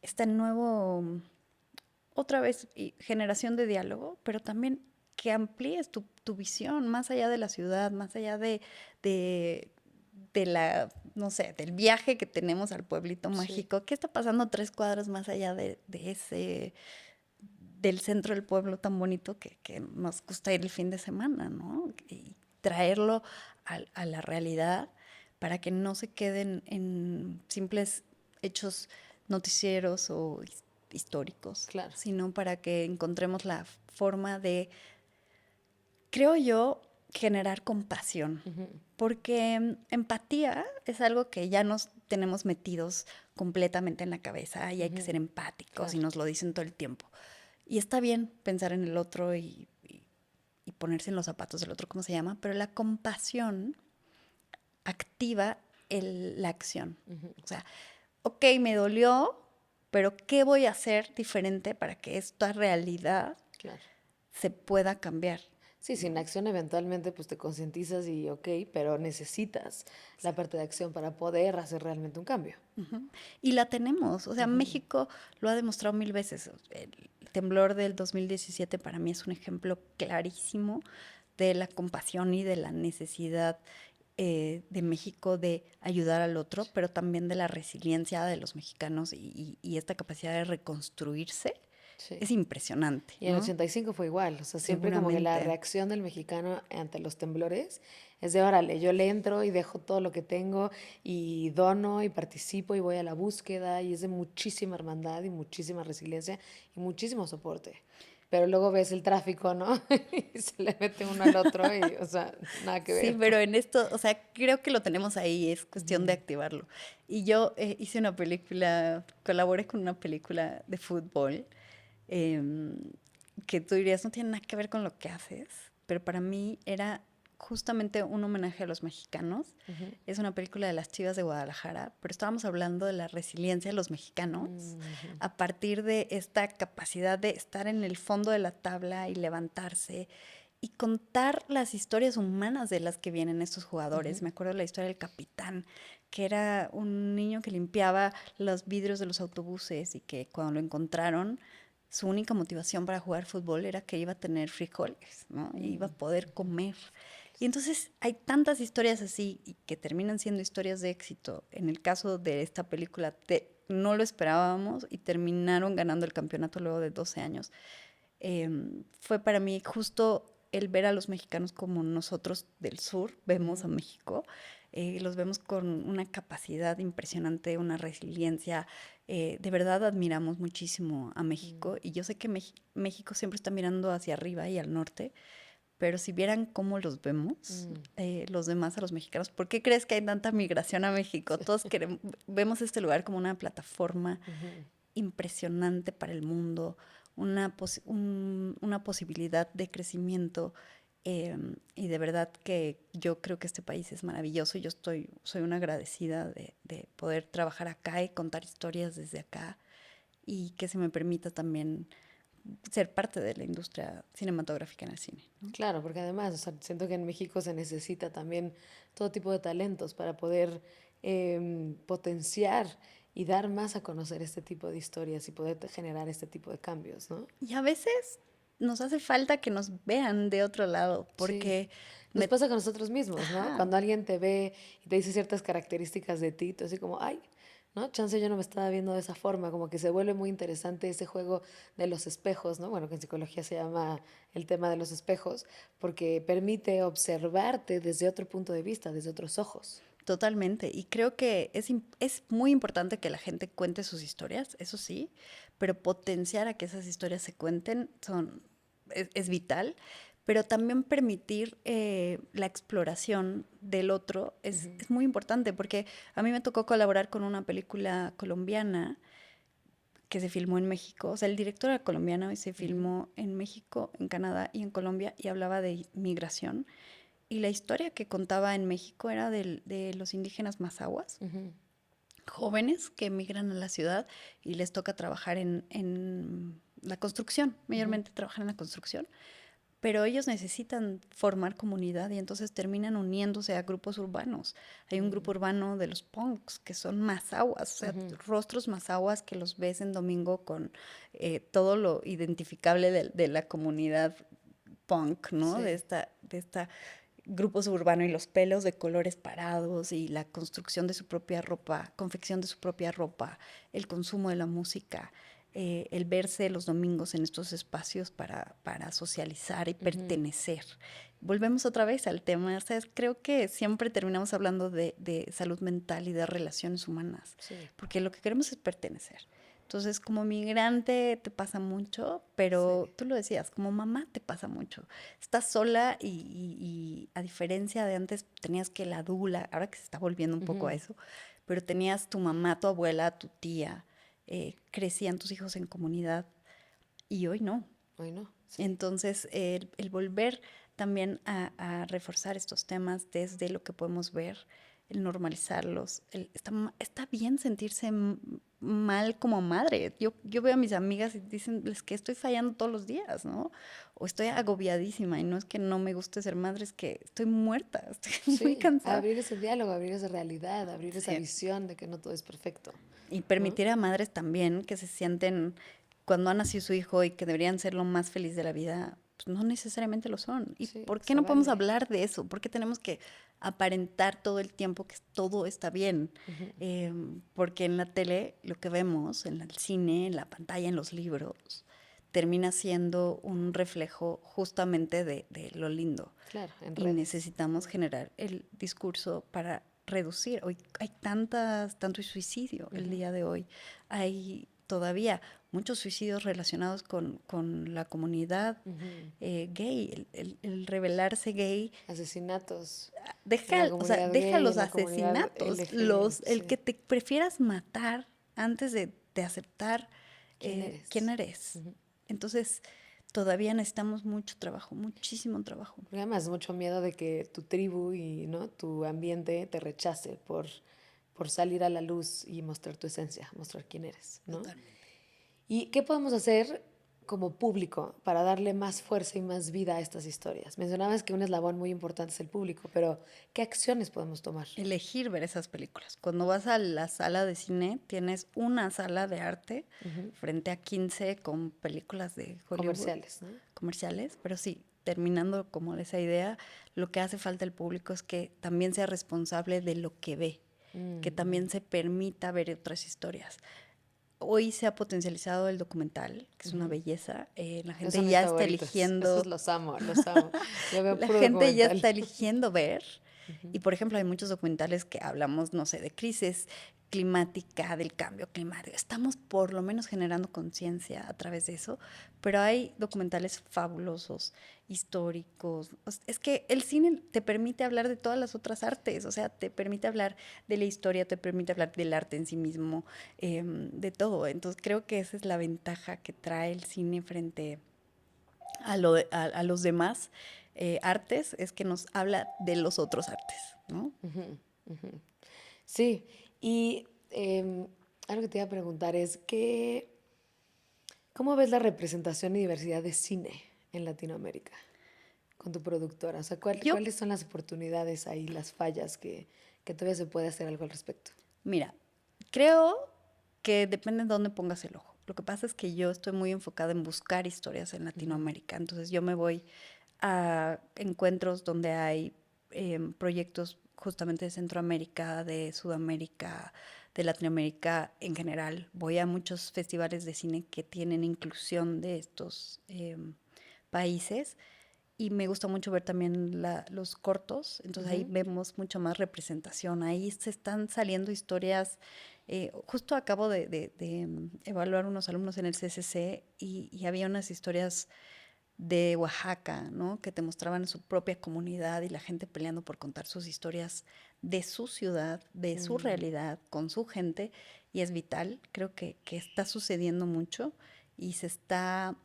este nuevo, otra vez, generación de diálogo, pero también que amplíes tu visión más allá de la ciudad, más allá de, de la no sé, del viaje que tenemos al pueblito Sí. mágico. ¿Qué está pasando 3 cuadras más allá de ese, del centro del pueblo tan bonito que nos gusta ir el fin de semana, ¿no? Y traerlo a la realidad para que no se queden en simples hechos noticieros o históricos, Claro. sino para que encontremos la forma de, creo yo, generar compasión. Ujú. Porque empatía es algo que ya nos tenemos metidos completamente en la cabeza y hay que Ujú. ser empáticos y Claro. nos lo dicen todo el tiempo. Y está bien pensar en el otro y ponerse en los zapatos del otro, ¿cómo se llama? Pero la compasión activa la acción. Ujú. O sea, ok, me dolió, pero ¿qué voy a hacer diferente para que esta realidad Claro. se pueda cambiar? Sí, sin acción eventualmente pues te concientizas y ok, pero necesitas la parte de acción para poder hacer realmente un cambio. Ujú. Y la tenemos. O sea, Ujú. México lo ha demostrado 1000 veces. El temblor del 2017 para mí es un ejemplo clarísimo de la compasión y de la necesidad de México de ayudar al otro, pero también de la resiliencia de los mexicanos y esta capacidad de reconstruirse Sí. es impresionante, Y en el ¿no? 85 fue igual, o sea, siempre como que la Seguramente. reacción del mexicano ante los temblores es de, órale, yo le entro y dejo todo lo que tengo y dono y participo y voy a la búsqueda y es de muchísima hermandad y muchísima resiliencia y muchísimo soporte. Pero luego ves el tráfico, ¿no? Y se le mete uno al otro y, o sea, nada que Sí, ver. pero en esto, o sea, creo que lo tenemos ahí, es cuestión de Ujú. activarlo. Y yo hice una película, colaboré con una película de fútbol, em, que tú dirías, no tiene nada que ver con lo que haces, pero para mí era justamente un homenaje a los mexicanos. Ujú. Es una película de las Chivas de Guadalajara, pero estábamos hablando de la resiliencia de los mexicanos Ujú. a partir de esta capacidad de estar en el fondo de la tabla y levantarse y contar las historias humanas de las que vienen estos jugadores. Ujú. Me acuerdo de la historia del capitán, que era un niño que limpiaba los vidrios de los autobuses y que cuando lo encontraron, su única motivación para jugar fútbol era que iba a tener frijoles, ¿no? Y iba a poder comer. Y entonces hay tantas historias así y que terminan siendo historias de éxito. En el caso de esta película, no lo esperábamos y terminaron ganando el campeonato luego de 12 años. Fue para mí justo el ver a los mexicanos como nosotros del sur vemos a Ujú. México. Los vemos con una capacidad impresionante, una resiliencia. De verdad admiramos muchísimo a México y yo sé que México siempre está mirando hacia arriba y al norte, pero si vieran cómo los vemos, Mm. los demás a los mexicanos, ¿por qué crees que hay tanta migración a México? Todos vemos este lugar como una plataforma Ujú. impresionante para el mundo, una posibilidad de crecimiento. Y de verdad que yo creo que este país es maravilloso y soy una agradecida de poder trabajar acá y contar historias desde acá y que se me permita también ser parte de la industria cinematográfica en el cine, ¿no? Claro, porque además, o sea, siento que en México se necesita también todo tipo de talentos para poder potenciar y dar más a conocer este tipo de historias y poder generar este tipo de cambios, ¿no? Y a veces nos hace falta que nos vean de otro lado, Sí. porque Nos me... pasa con nosotros mismos, ¿no? Ajá, Cuando alguien te ve y te dice ciertas características de ti, tú así como, ay, ¿no? Chance yo no me estaba viendo de esa forma, como que se vuelve muy interesante ese juego de los espejos, ¿no? Bueno, que en psicología se llama el tema de los espejos, porque permite observarte desde otro punto de vista, desde otros ojos. totalmente. Y creo que es muy importante que la gente cuente sus historias, eso sí, pero potenciar a que esas historias se cuenten es vital, pero también permitir la exploración del otro Ujú. es muy importante, porque a mí me tocó colaborar con una película colombiana que se filmó en México. O sea, el director era colombiano y se Ujú. filmó en México, en Canadá y en Colombia y hablaba de migración. Y la historia que contaba en México era de los indígenas mazahuas, Ujú. jóvenes que emigran a la ciudad y les toca trabajar en la construcción, Ujú. mayormente trabajan en la construcción, pero ellos necesitan formar comunidad y entonces terminan uniéndose a grupos urbanos. Hay un grupo urbano de los punks que son mazahuas, o sea, Ujú. rostros mazahuas que los ves en domingo con todo lo identificable de la comunidad punk, ¿no? Sí. De esta grupo suburbano y los pelos de colores parados y la construcción de su propia ropa, confección de su propia ropa, el consumo de la música, el verse los domingos en estos espacios para socializar y pertenecer. Volvemos otra vez al tema, o sea, creo que siempre terminamos hablando de salud mental y de relaciones humanas, Sí. porque lo que queremos es pertenecer. Entonces, como migrante te pasa mucho, pero Sí. tú lo decías, como mamá te pasa mucho. Estás sola y a diferencia de antes tenías que la dula, ahora que se está volviendo un poco a Ujú. eso, pero tenías tu mamá, tu abuela, tu tía, crecían tus hijos en comunidad y hoy no. Hoy no, sí. Entonces, el volver también a reforzar estos temas desde lo que podemos ver, el normalizarlos, está bien sentirse mal como madre. Yo veo a mis amigas y dicen, es que estoy fallando todos los días, ¿no? O estoy agobiadísima y no es que no me guste ser madre, es que estoy muerta, estoy muy Sí, cansada. abrir ese diálogo, abrir esa realidad, abrir esa Sí. visión de que no todo es perfecto, Y ¿no? permitir a madres también que se sienten, cuando ha nacido su hijo y que deberían ser lo más feliz de la vida, pues no necesariamente lo son. ¿Y Sí, por qué se no podemos vale. hablar de eso? ¿Por qué tenemos que aparentar todo el tiempo que todo está bien? Ujú. Porque en la tele lo que vemos, en el cine, en la pantalla, en los libros, termina siendo un reflejo justamente de lo lindo. Claro, en Y redes. necesitamos generar el discurso para reducir. Hoy hay tanto suicidio el Ujú. día de hoy. Hay todavía muchos suicidios relacionados con la comunidad Ujú. gay, el revelarse gay. Asesinatos en la Deja, o sea, comunidad deja gay, los en la comunidad asesinatos, LG, el sí. que te prefieras matar antes de aceptar ¿Quién quién eres? eres. Ujú. Entonces, todavía necesitamos mucho trabajo, muchísimo trabajo. Porque además mucho miedo de que tu tribu y, ¿no?, tu ambiente te rechace por salir a la luz y mostrar tu esencia, mostrar quién eres, ¿no? Totalmente. ¿Y qué podemos hacer como público para darle más fuerza y más vida a estas historias? Mencionabas que un eslabón muy importante es el público, pero ¿qué acciones podemos tomar? Elegir ver esas películas. Cuando vas a la sala de cine, tienes una sala de arte Ujú. frente a 15 con películas de Hollywood Comerciales, ¿no? comerciales, pero sí, terminando como de esa idea, lo que hace falta el público es que también sea responsable de lo que ve, que Ujú. también se permita ver otras historias. Hoy se ha potencializado el documental, que es una Ujú. belleza. La Esos gente son mis ya está favoritos. Esos eligiendo, los amo, los amo. Yo veo la puro gente ya documental. está eligiendo ver. Ujú. Y por ejemplo, hay muchos documentales que hablamos, no sé, de crisis climática, del cambio climático. Estamos por lo menos generando conciencia a través de eso, pero hay documentales fabulosos, históricos. Es que el cine te permite hablar de todas las otras artes, o sea, te permite hablar de la historia, te permite hablar del arte en sí mismo, de todo. Entonces creo que esa es la ventaja que trae el cine frente a los demás artes, es que nos habla de los otros artes, ¿no? Ujú, ujú. Sí, y algo que te iba a preguntar es que, ¿cómo ves la representación y diversidad de cine en Latinoamérica con tu productora? O sea, Yo, ¿cuáles son las oportunidades ahí, las fallas que todavía se puede hacer algo al respecto? mira, creo que depende de dónde pongas el ojo. Lo que pasa es que yo estoy muy enfocada en buscar historias en Ujú. Latinoamérica, entonces yo me voy a encuentros donde hay proyectos justamente de Centroamérica, de Sudamérica, de Latinoamérica en general. Voy a muchos festivales de cine que tienen inclusión de estos países y me gusta mucho ver también los cortos, entonces ahí Ujú. vemos mucho más representación, ahí se están saliendo historias. Justo acabo de evaluar unos alumnos en el CCC y había unas historias de Oaxaca, ¿no? Que te mostraban su propia comunidad y la gente peleando por contar sus historias de su ciudad, de su Mm. realidad, con su gente, y es vital. Creo que está sucediendo mucho y se está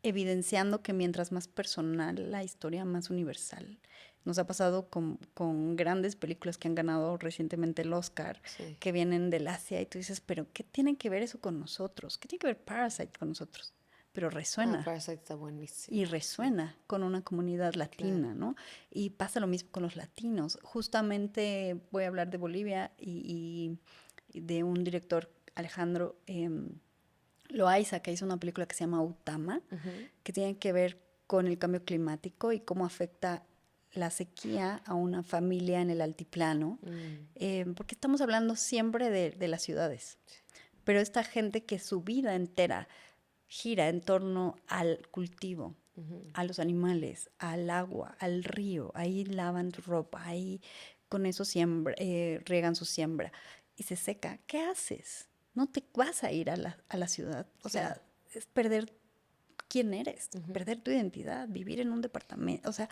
evidenciando que mientras más personal la historia, más universal. Nos ha pasado con grandes películas que han ganado recientemente el Oscar, Sí. que vienen del Asia, y tú dices, pero ¿qué tiene que ver eso con nosotros? ¿Qué tiene que ver Parasite con nosotros? Pero Ah, resuena Parasite está buenísimo. y Sí, resuena con una comunidad claro. latina, ¿no? Y pasa lo mismo con los latinos. Justamente voy a hablar de Bolivia y de un director, Alejandro Loaiza, que hizo una película que se llama Utama, Ujú. que tiene que ver con el cambio climático y cómo afecta la sequía a una familia en el altiplano, porque estamos hablando siempre de las ciudades, pero esta gente que su vida entera gira en torno al cultivo, a los animales, al agua, al río, ahí lavan su ropa, ahí con eso riegan su siembra y se seca. ¿Qué haces? No te vas a ir a la ciudad. O Claro. sea, es perder quién eres, perder tu identidad, vivir en un departamento. O sea,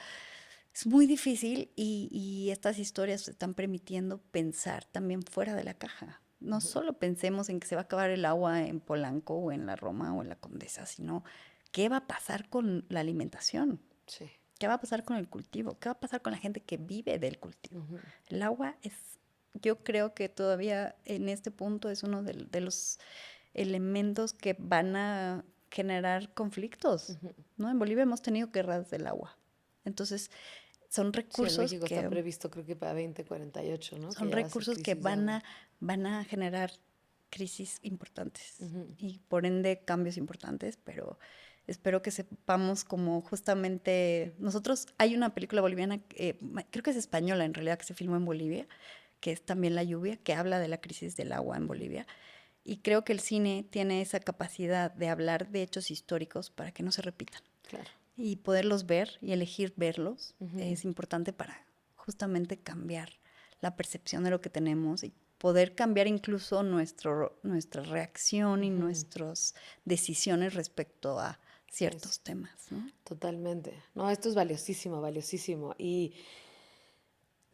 es muy difícil y estas historias están permitiendo pensar también fuera de la caja. No solo pensemos en que se va a acabar el agua en Polanco o en la Roma o en la Condesa, sino qué va a pasar con la alimentación, Sí. qué va a pasar con el cultivo, qué va a pasar con la gente que vive del cultivo. El agua es, yo creo que todavía en este punto es uno de los elementos que van a generar conflictos, ¿no? En Bolivia hemos tenido guerras del agua. Entonces, son Sí, en recursos México está que previsto creo que para 2048, ¿no? Que son ya va a ser recursos que crisis de agua. van a generar crisis importantes y por ende cambios importantes, pero espero que sepamos como justamente nosotros, hay una película boliviana, creo que es española en realidad, que se filmó en Bolivia, que es también La lluvia, que habla de la crisis del agua en Bolivia. Y creo que el cine tiene esa capacidad de hablar de hechos históricos para que no se repitan. Claro. Y poderlos ver y elegir verlos es importante para justamente cambiar la percepción de lo que tenemos y poder cambiar incluso nuestra reacción y nuestras decisiones respecto a ciertos temas, ¿no? Totalmente. No, esto es valiosísimo, valiosísimo. Y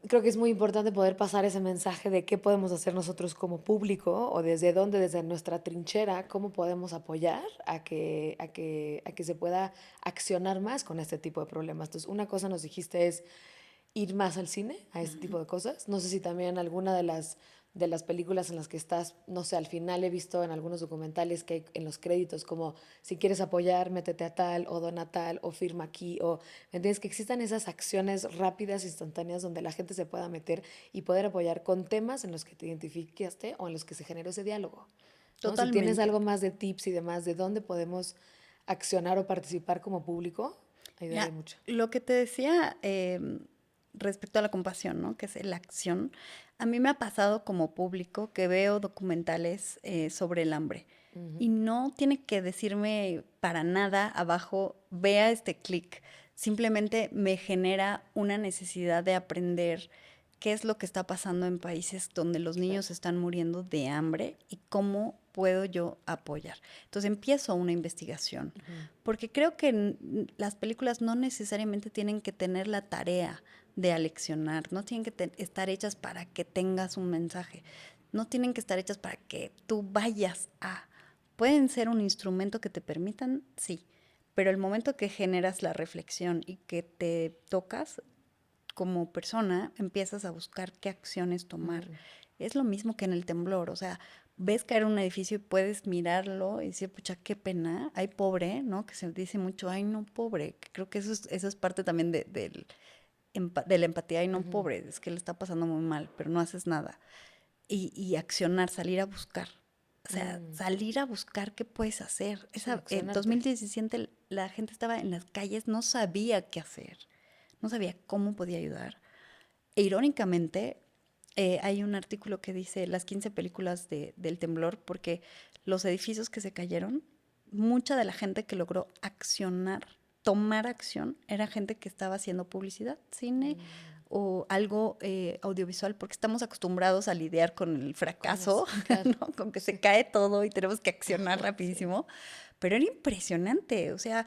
creo que es muy importante poder pasar ese mensaje de qué podemos hacer nosotros como público o desde dónde, desde nuestra trinchera, cómo podemos apoyar a que se pueda accionar más con este tipo de problemas. Entonces, una cosa nos dijiste es ir más al cine, a este tipo de cosas. No sé si también alguna de las películas en las que estás, no sé, al final he visto en algunos documentales que hay en los créditos como si quieres apoyar, métete a tal o dona tal o firma aquí o, ¿me entiendes? Que existan esas acciones rápidas, instantáneas donde la gente se pueda meter y poder apoyar con temas en los que te identificaste o en los que se generó ese diálogo, ¿no? Si tienes Totalmente. algo más de tips y demás de dónde podemos accionar o participar como público, ayudaría Mira, mucho. lo que te decía respecto a la compasión, ¿no? Que es la acción. A mí me ha pasado como público que veo documentales sobre el hambre y no tiene que decirme para nada abajo, vea este clic. Simplemente me genera una necesidad de aprender qué es lo que está pasando en países donde los Claro. niños están muriendo de hambre y cómo puedo yo apoyar. Entonces empiezo una investigación, porque creo que las películas no necesariamente tienen que tener la tarea de aleccionar, no tienen que estar hechas para que tengas un mensaje, no tienen que estar hechas para que tú vayas a... Pueden ser un instrumento que te permitan, sí, pero el momento que generas la reflexión y que te tocas, como persona empiezas a buscar qué acciones tomar. Es lo mismo que en el temblor, o sea, ves caer un edificio y puedes mirarlo y decir, pucha, qué pena, ay, pobre, ¿no? Que se dice mucho, ay, no, pobre. Creo que eso es parte también de la empatía, ay, no, pobre, es que le está pasando muy mal, pero no haces nada. Y accionar, salir a buscar. O sea, salir a buscar qué puedes hacer. Sí, En accionarte. 2017 la gente estaba en las calles, no sabía qué hacer, no sabía cómo podía ayudar. E irónicamente, hay un artículo que dice las 15 películas del temblor, porque los edificios que se cayeron, mucha de la gente que logró accionar, tomar acción, era gente que estaba haciendo publicidad, cine o algo audiovisual, porque estamos acostumbrados a lidiar con el Con eso, fracaso, claro. ¿no? Con que se Sí. cae todo y tenemos que accionar Sí. rapidísimo. Pero era impresionante, o sea,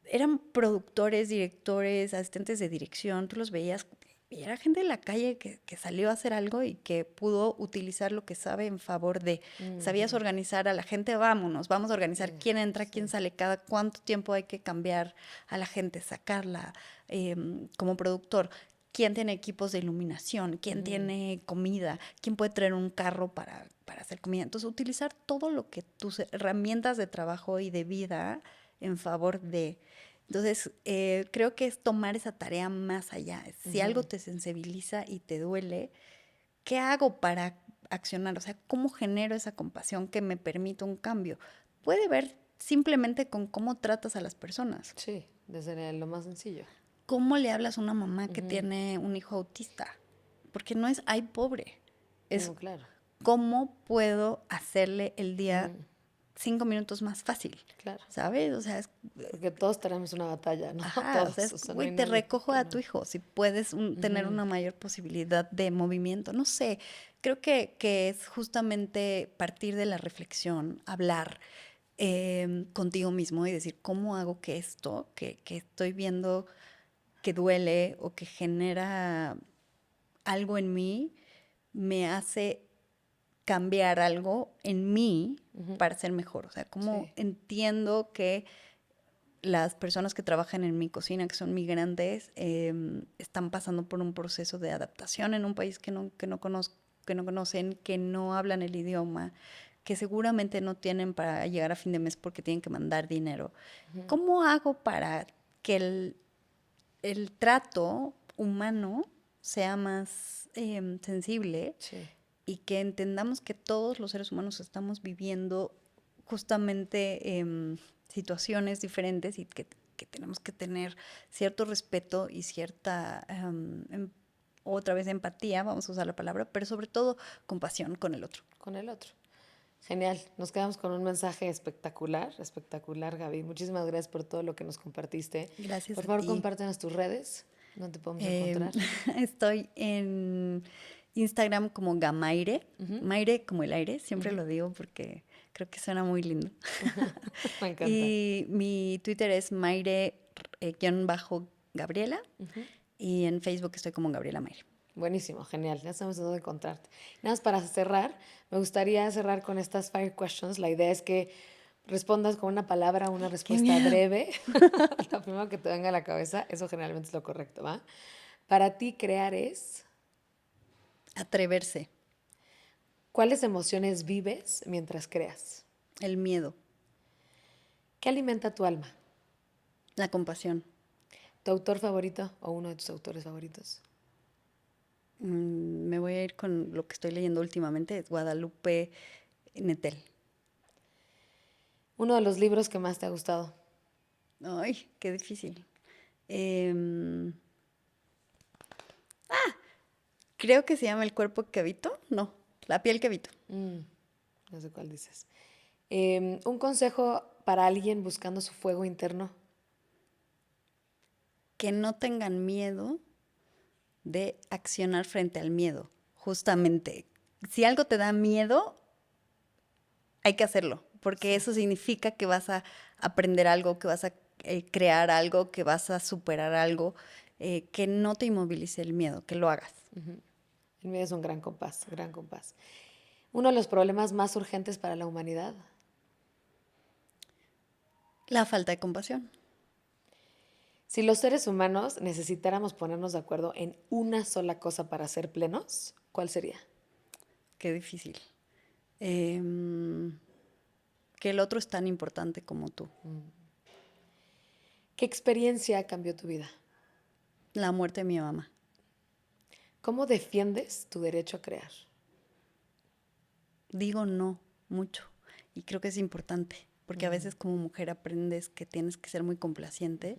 eran productores, directores, asistentes de dirección, tú los veías y era gente de la calle que salió a hacer algo y que pudo utilizar lo que sabe en favor de, sabías organizar a la gente, vámonos, vamos a organizar quién entra, quién Sí. sale, cada cuánto tiempo hay que cambiar a la gente, sacarla como productor. ¿Quién tiene equipos de iluminación? ¿Quién tiene comida? ¿Quién puede traer un carro para hacer comida? Entonces, utilizar todo lo que tus herramientas de trabajo y de vida en favor de... Entonces, creo que es tomar esa tarea más allá. Si algo te sensibiliza y te duele, ¿qué hago para accionar? O sea, ¿cómo genero esa compasión que me permita un cambio? Puede ver simplemente con cómo tratas a las personas. Sí, desde lo más sencillo. ¿cómo le hablas a una mamá que tiene un hijo autista? Porque no es, ay, pobre. Es, No, claro, ¿cómo puedo hacerle el día 5 minutos más fácil? claro. ¿Sabes? O sea, Porque todos tenemos una batalla, ¿no? ajá, o sea, Todos, o sea, no güey, hay te nadie recojo que a tu no. hijo si puedes tener una mayor posibilidad de movimiento. No sé, creo que es justamente partir de la reflexión, hablar contigo mismo y decir, ¿cómo hago que esto que estoy viendo que duele o que genera algo en mí me hace cambiar algo en mí para ser mejor? O sea, ¿cómo Sí, entiendo que las personas que trabajan en mi cocina, que son migrantes, están pasando por un proceso de adaptación en un país que no conocen, que no hablan el idioma, que seguramente no tienen para llegar a fin de mes porque tienen que mandar dinero? ¿Cómo hago para que el trato humano sea más sensible sí. y que entendamos que todos los seres humanos estamos viviendo justamente situaciones diferentes y que tenemos que tener cierto respeto y cierta, otra vez, empatía, vamos a usar la palabra, pero sobre todo compasión con el otro. Con el otro. Genial. Nos quedamos con un mensaje espectacular, espectacular, Gaby. Muchísimas gracias por todo lo que nos compartiste. Gracias Por a favor, ti. compártenos tus redes. ¿Dónde te podemos Eh, encontrar? estoy en Instagram como Gamaire, Maire como el aire, siempre lo digo porque creo que suena muy lindo. Me encanta. Y mi Twitter es Maire-Gabriela y en Facebook estoy como Gabriela Maire. Buenísimo, genial. Ya sabemos dónde encontrarte. Nada más para cerrar, me gustaría cerrar con estas fire questions. La idea es que respondas con una palabra, una ¡Qué respuesta miedo! breve. Lo primero que te venga a la cabeza, eso generalmente es lo correcto, ¿va? Para ti, crear es. Atreverse, ¿Cuáles emociones vives mientras creas? el miedo, ¿Qué alimenta tu alma? la compasión. ¿Tu autor favorito o uno de tus autores favoritos? Me voy a ir con lo que estoy leyendo últimamente, es Guadalupe Nettel. Uno de los libros que más te ha gustado. Ay, qué difícil. Em, creo que se llama El cuerpo que habito. No, La piel que habito. Mm, no sé cuál dices. Un consejo para alguien buscando su fuego interno. Que no tengan miedo de accionar frente al miedo. Justamente, si algo te da miedo, hay que hacerlo, porque Sí. eso significa que vas a aprender algo, que vas a crear algo, que vas a superar algo, que no te inmovilice el miedo, que lo hagas. El miedo es un gran compás, gran compás. Uno de los problemas más urgentes para la humanidad. La falta de compasión. Si los seres humanos necesitáramos ponernos de acuerdo en una sola cosa para ser plenos, ¿cuál sería? Qué difícil. Em, que el otro es tan importante como tú. ¿Qué experiencia cambió tu vida? La muerte de mi mamá. ¿Cómo defiendes tu derecho a crear? Digo no mucho y creo que es importante, porque a veces como mujer aprendes que tienes que ser muy complaciente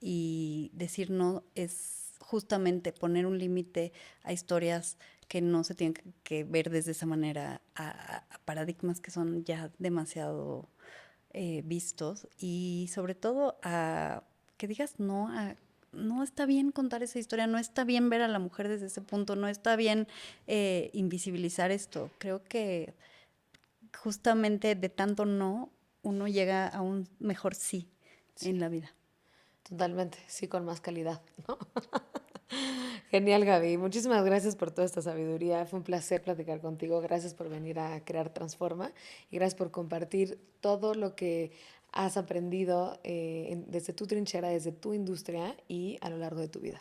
y decir no es justamente poner un límite a historias que no se tienen que ver desde esa manera, a paradigmas que son ya demasiado vistos y sobre todo a que digas no a... No está bien contar esa historia, no está bien ver a la mujer desde ese punto, no está bien invisibilizar esto. Creo que justamente de tanto no, uno llega a un mejor sí Sí, en la vida. totalmente, sí, con más calidad, ¿no? Genial, Gaby. Muchísimas gracias por toda esta sabiduría. Fue un placer platicar contigo. Gracias por venir a Crear Transforma y gracias por compartir todo lo que has aprendido desde tu trinchera, desde tu industria y a lo largo de tu vida.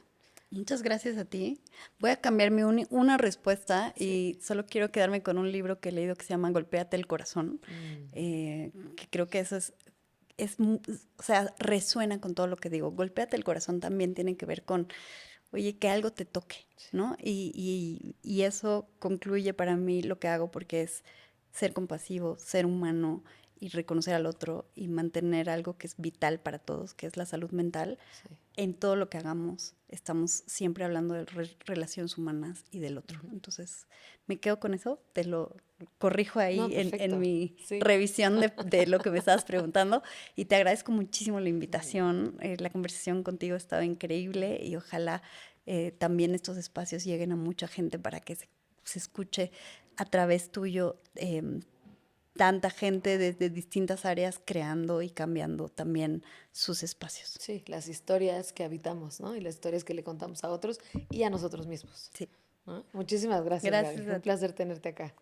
Muchas gracias a ti. Voy a cambiar una respuesta Sí. y solo quiero quedarme con un libro que he leído que se llama Golpéate el corazón, que creo que eso o sea, resuena con todo lo que digo. Golpéate el corazón también tiene que ver con, oye, que algo te toque, ¿no? Y eso concluye para mí lo que hago porque es ser compasivo, ser humano y reconocer al otro y mantener algo que es vital para todos, que es la salud mental, Sí. en todo lo que hagamos estamos siempre hablando de relaciones humanas y del otro. Entonces, me quedo con eso, te lo corrijo No, ahí en perfecto. mi Sí. revisión de lo que me estabas preguntando y te agradezco muchísimo la invitación. La conversación contigo ha estado increíble y ojalá también estos espacios lleguen a mucha gente para que se escuche a través tuyo tanta gente desde distintas áreas creando y cambiando también sus espacios. Sí, las historias que habitamos, ¿no? Y las historias que le contamos a otros y a nosotros mismos, Sí. ¿no? Muchísimas gracias, Gaby. Gracias Un a placer tenerte acá.